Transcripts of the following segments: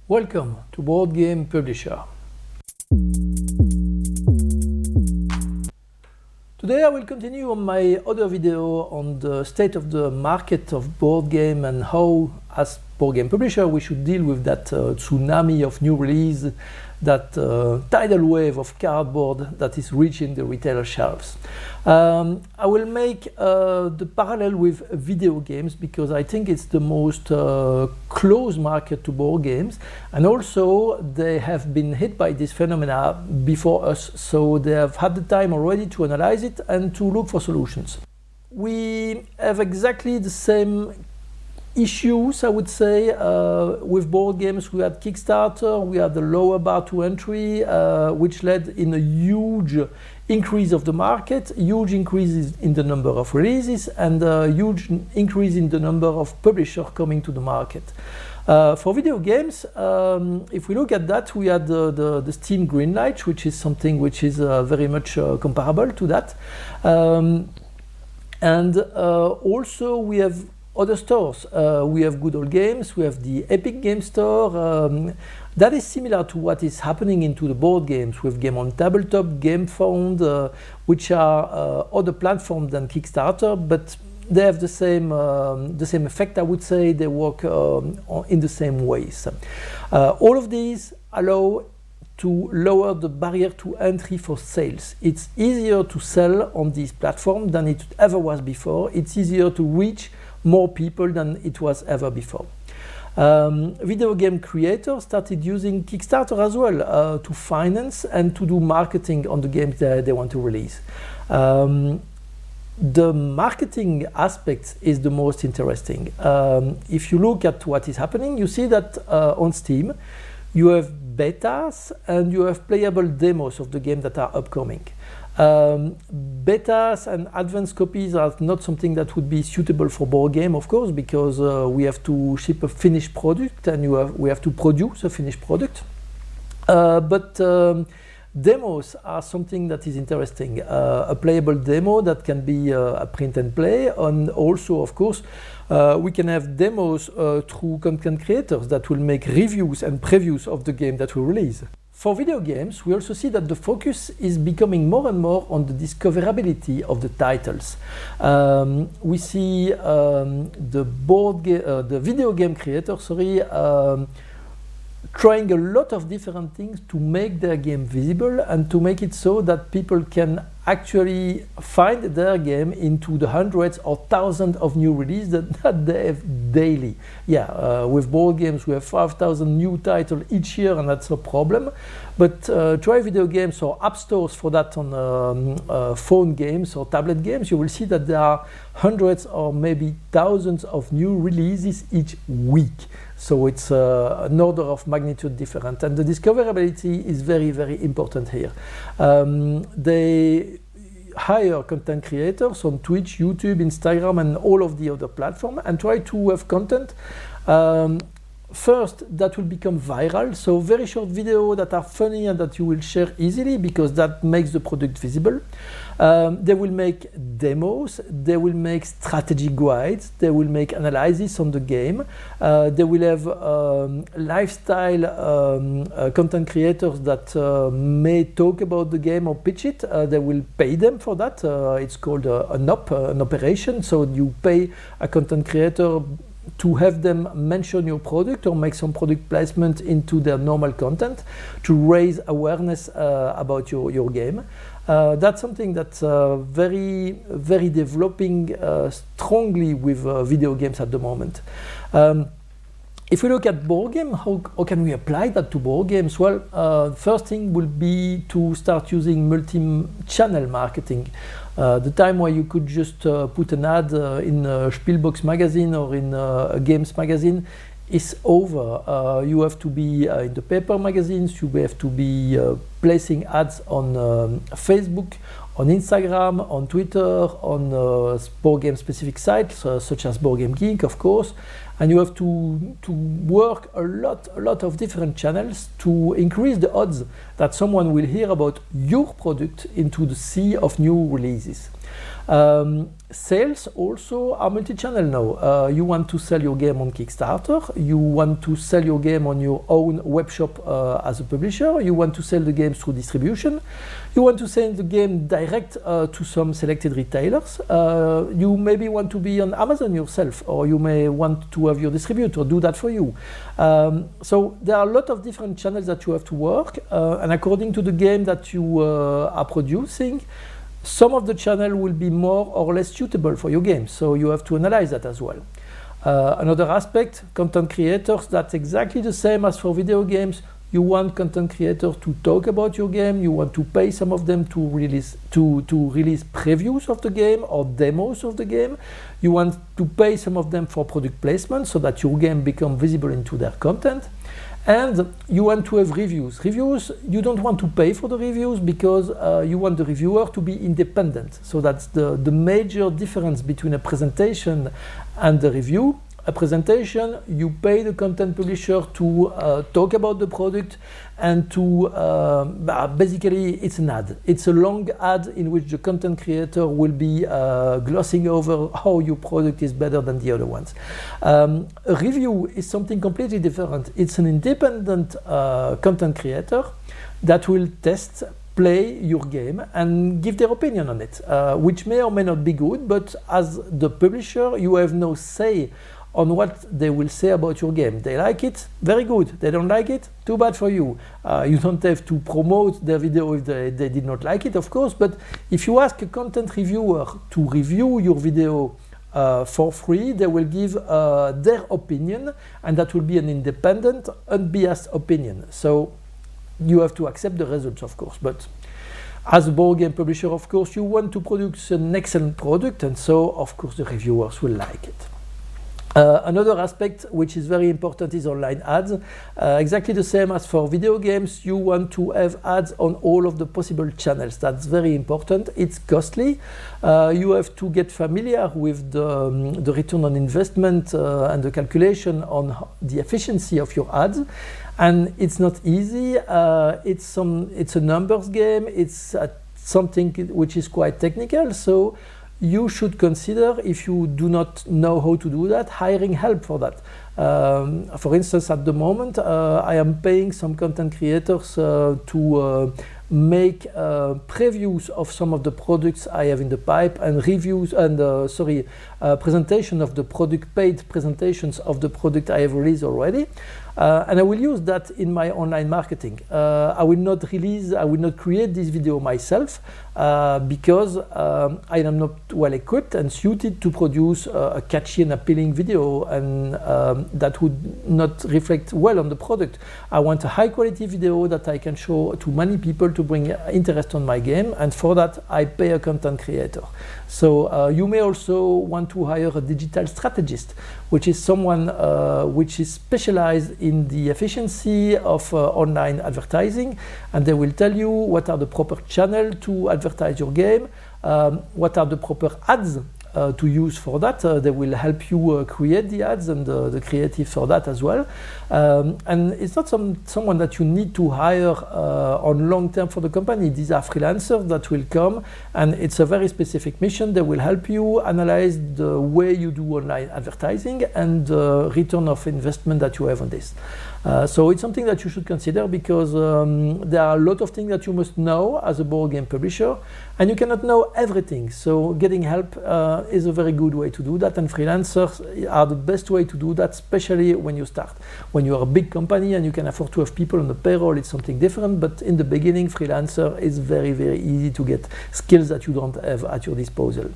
Welcome to Boardgame Publisher. Today I will continue on my other video on the state of the market of board game and how, as board game publisher, we should deal with that tsunami of new release, that tidal wave of cardboard that is reaching the retailer shelves. I will make the parallel with video games because I think it's the most close market to board games, and also they have been hit by this phenomena before us, so they have had the time already to analyze it and to look for solutions. We have exactly the same issues, I would say, with board games. We had Kickstarter, we had the lower bar to entry, which led in a huge increase of the market, huge increases in the number of releases, and a huge increase in the number of publishers coming to the market. For video games, if we look at that, we had the Steam Greenlight, which is something which is very much comparable to that. Also we have other stores. We have Good Old Games, we have the Epic Game Store. That is similar to what is happening into the board games with Game on Tabletop, GameFound, which are other platforms than Kickstarter, but they have the same effect, I would say. They work in the same ways. All of these allow to lower the barrier to entry for sales. It's easier to sell on this platform than it ever was before. It's easier to reach more people than it was ever before. Video game creators started using Kickstarter as well to finance and to do marketing on the games that they want to release. The marketing aspect is the most interesting. If you look at what is happening, you see that on Steam you have betas and you have playable demos of the game that are upcoming. Betas and advanced copies are not something that would be suitable for board game, of course, because we have to ship a finished product and we have to produce a finished product. Demos are something that is interesting. A playable demo that can be a print and play, and also, of course, we can have demos through content creators that will make reviews and previews of the game that we release. For video games, we also see that the focus is becoming more and more on the discoverability of the titles. We see the video game creators, trying a lot of different things to make their game visible and to make it so that people can actually find their game into the hundreds or thousands of new releases that they have daily. With board games we have 5,000 new titles each year, and that's a problem. But try video games or app stores for that on phone games or tablet games. You will see that there are hundreds or maybe thousands of new releases each week. So it's an order of magnitude different, and the discoverability is very, very important here. They hire content creators on Twitch, YouTube, Instagram, and all of the other platforms, and try to have content first that will become viral, so very short videos that are funny and that you will share easily because that makes the product visible. They will make demos, they will make strategy guides, they will make analysis on the game, they will have lifestyle content creators that may talk about the game or pitch it. They will pay them for that. It's called an operation, so you pay a content creator to have them mention your product or make some product placement into their normal content to raise awareness about your game. That's something that's very, very developing strongly with video games at the moment. If we look at board game, how can we apply that to board games? Well, first thing will be to start using multi-channel marketing. The time where you could just put an ad in a Spielbox magazine or in a games magazine is over. You have to be in the paper magazines, you have to be placing ads on Facebook, on Instagram, on Twitter, on board game specific sites such as Board Game Geek, of course, and you have to work a lot of different channels to increase the odds that someone will hear about your product into the sea of new releases. Sales also are multi-channel now. You want to sell your game on Kickstarter, you want to sell your game on your own web shop as a publisher, you want to sell the games through distribution, you want to sell the game direct to some selected retailers, you maybe want to be on Amazon yourself, or you may want to have your distributor do that for you. So there are a lot of different channels that you have to work, and according to the game that you are producing, some of the channel will be more or less suitable for your game, so you have to analyze that as well. Another aspect, content creators, that's exactly the same as for video games. You want content creators to talk about your game, you want to pay some of them to release previews of the game or demos of the game. You want to pay some of them for product placement so that your game becomes visible into their content. And you want to have reviews. Reviews, you don't want to pay for the reviews because you want the reviewer to be independent. So that's the major difference between a presentation and the review. A presentation, you pay the content publisher to talk about the product and to basically it's an ad. It's a long ad in which the content creator will be glossing over how your product is better than the other ones. A review is something completely different. It's an independent content creator that will test, play your game and give their opinion on it, which may or may not be good, but as the publisher, you have no say on what they will say about your game. They like it, very good. They don't like it, too bad for you. You don't have to promote their video if they did not like it, of course, but if you ask a content reviewer to review your video for free, they will give their opinion, and that will be an independent, unbiased opinion. So you have to accept the results, of course, but as a board game publisher, of course, you want to produce an excellent product, and so, of course, the reviewers will like it. Another aspect which is very important is online ads. Exactly the same as for video games, you want to have ads on all of the possible channels. That's very important. It's costly. You have to get familiar with the return on investment and the calculation on the efficiency of your ads. And it's not easy. It's a numbers game. It's something which is quite technical. So you should consider, if you do not know how to do that, hiring help for that. For instance, at the moment, I am paying some content creators to make previews of some of the products I have in the pipe and reviews and presentation of the product, paid presentations of the product I have released already. And I will use that in my online marketing. I will not create this video myself because I am not well equipped and suited to produce a catchy and appealing video, and that would not reflect well on the product. I want a high quality video that I can show to many people to bring interest on my game, and for that I pay a content creator. So you may also want to hire a digital strategist, which is someone which is specialized in the efficiency of online advertising, and they will tell you what are the proper channels to advertise your game, what are the proper ads to use for that. They will help you create the ads and the creative for that as well. And it's not someone that you need to hire on long term for the company. These are freelancers that will come, and it's a very specific mission. They will help you analyze the way you do online advertising and the return of investment that you have on this. So it's something that you should consider, because there are a lot of things that you must know as a board game publisher, and you cannot know everything. So getting help is a very good way to do that, and freelancers are the best way to do that, especially when you start. When you are a big company and you can afford to have people on the payroll, it's something different, but in the beginning, freelancer is very, very easy to get skills that you don't have at your disposal.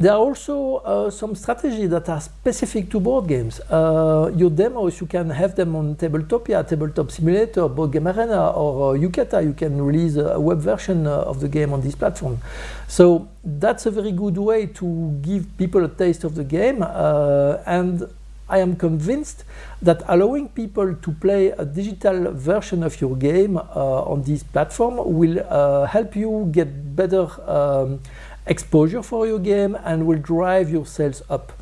There are also some strategies that are specific to board games. Your demos, you can have them on Tabletopia, Tabletop Simulator, Board Game Arena, or Yucata. You can release a web version of the game on this platform. So that's a very good way to give people a taste of the game. And I am convinced that allowing people to play a digital version of your game on this platform will help you get better exposure for your game and will drive your sales up.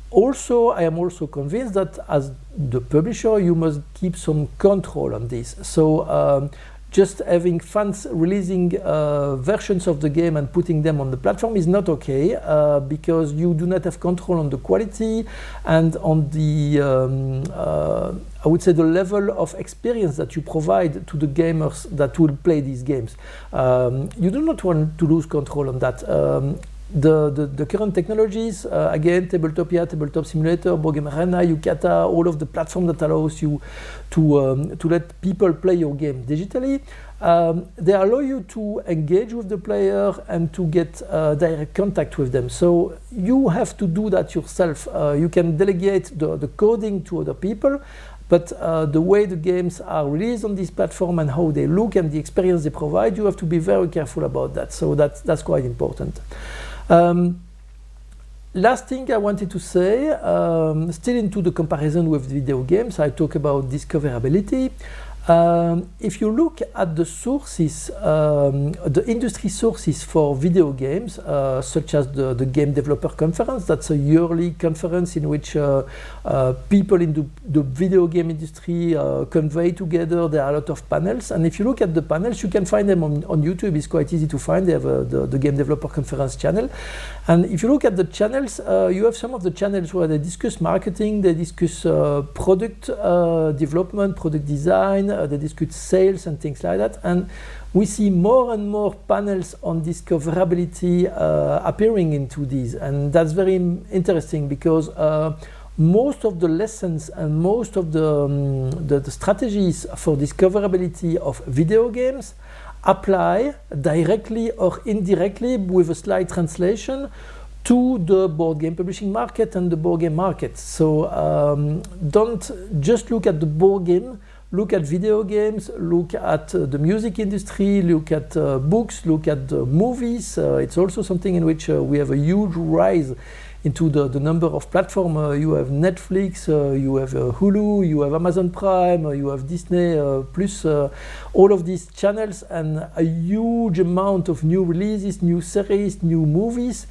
Also, I am also convinced that as the publisher, you must keep some control on this. So just having fans releasing versions of the game and putting them on the platform is not okay, because you do not have control on the quality and on the I would say the level of experience that you provide to the gamers that will play these games. You do not want to lose control on that. The current technologies, again, Tabletopia, Tabletop Simulator, Boardgame Arena, Yucata, all of the platform that allows you to let people play your game digitally, they allow you to engage with the player and to get direct contact with them. So you have to do that yourself. You can delegate the coding to other people, but the way the games are released on this platform and how they look and the experience they provide, you have to be very careful about that. So that's quite important. Last thing I wanted to say, still into the comparison with video games, I talk about discoverability. If you look at the sources, the industry sources for video games, such as the Game Developer Conference, that's a yearly conference in which people in the video game industry convey together. There are a lot of panels, and if you look at the panels, you can find them on YouTube. It's quite easy to find. They have the Game Developer Conference channel, and if you look at the channels, you have some of the channels where they discuss marketing, they discuss product development, product design, they discuss sales and things like that, and we see more and more panels on discoverability appearing into these, and that's very interesting because most of the lessons and most of the strategies for discoverability of video games apply directly or indirectly with a slight translation to the board game publishing market and the board game market. So don't just look at the board game, look at video games, look at the music industry, look at books, look at movies. It's also something in which we have a huge rise into the number of platforms. You have Netflix, you have Hulu, you have Amazon Prime, you have Disney, plus all of these channels, and a huge amount of new releases, new series, new movies.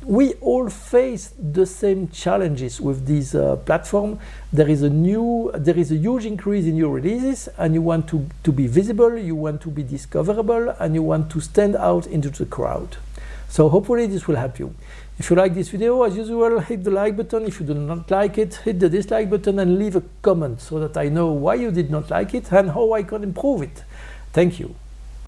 We all face the same challenges with these platforms. There is a huge increase in new releases, and you want to be visible, you want to be discoverable, and you want to stand out into the crowd. So hopefully this will help you. If you like this video, as usual, hit the like button. If you do not like it, hit the dislike button and leave a comment so that I know why you did not like it and how I can improve it. Thank you.